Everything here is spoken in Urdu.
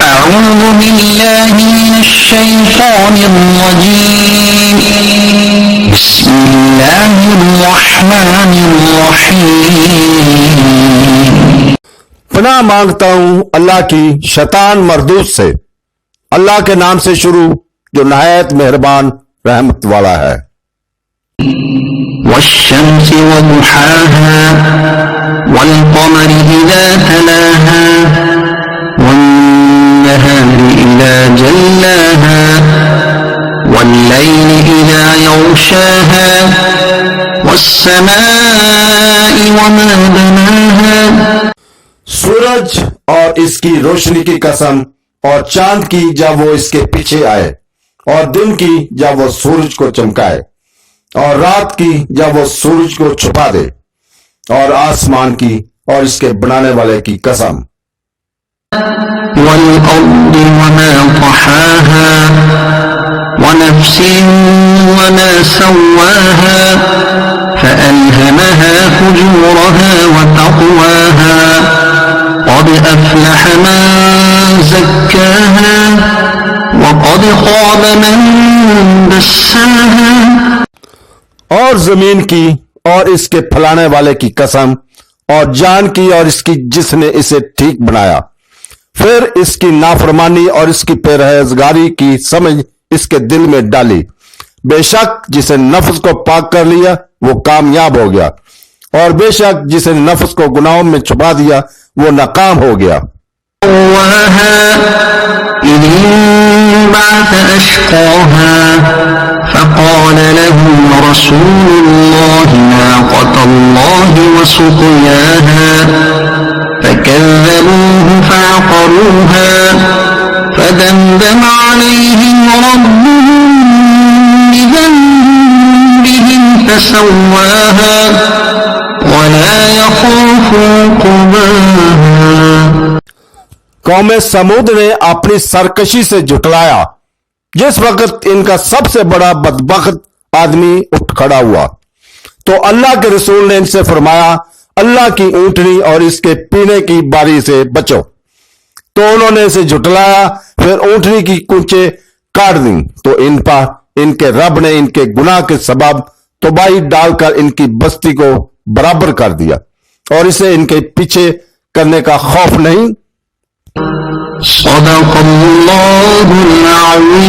أعوذ بالله من الشيطان الرجيم بسم الله الرحمن الرحيم پناہ مانگتا ہوں اللہ کی شیطان مردود سے، اللہ کے نام سے شروع جو نہایت مہربان رحمت والا ہے۔ والشمس وضحاها والقمر إذا تلاها والنهار إذا جلاها والليل إذا يغشاها والسماء وما بناها۔ سورج اور اس کی روشنی کی قسم، اور چاند کی جب وہ اس کے پیچھے آئے، اور دن کی جب وہ سورج کو چمکائے، اور رات کی جب وہ سورج کو چھپا دے، اور آسمان کی اور اس کے بنانے والے کی قسم۔ والأرض وما طحاها ونفس وما سواها فألهمها فجورها وتقواها قد أفلح من زكاها وقد خاب من دساها۔ اور زمین کی اور اس کے پھلانے والے کی قسم، اور جان کی اور اس کی جس نے اسے ٹھیک بنایا، پھر اس کی نافرمانی اور اس کی پرہیزگاری کی سمجھ اس کے دل میں ڈالی۔ بے شک جسے نفس کو پاک کر لیا وہ کامیاب ہو گیا، اور بے شک جسے نفس کو گناہوں میں چھپا دیا وہ ناکام ہو گیا۔ إذ انبعث أشقاها فقال لهم رسول الله ناقة الله وسقياها فكذبوه فعقروها فدمدم عليهم ربهم بذنبهم فسواها ولا يخاف عقباها۔ قوم سمود نے اپنی سرکشی سے جھٹلایا جس وقت ان کا سب سے بڑا بدبخت آدمی اٹھ کھڑا ہوا، تو اللہ کے رسول نے ان سے فرمایا اللہ کی اونٹنی اور اس کے پینے کی باری سے بچو۔ تو انہوں نے اسے جھٹلایا، پھر اونٹنی کی کونچیں کاٹ دیں، تو ان پر ان کے رب نے ان کے گناہ کے سبب تباہی ڈال کر ان کی بستی کو برابر کر دیا، اور اسے ان کے پیچھے کرنے کا خوف نہیں۔ صدق اللہ العظیم۔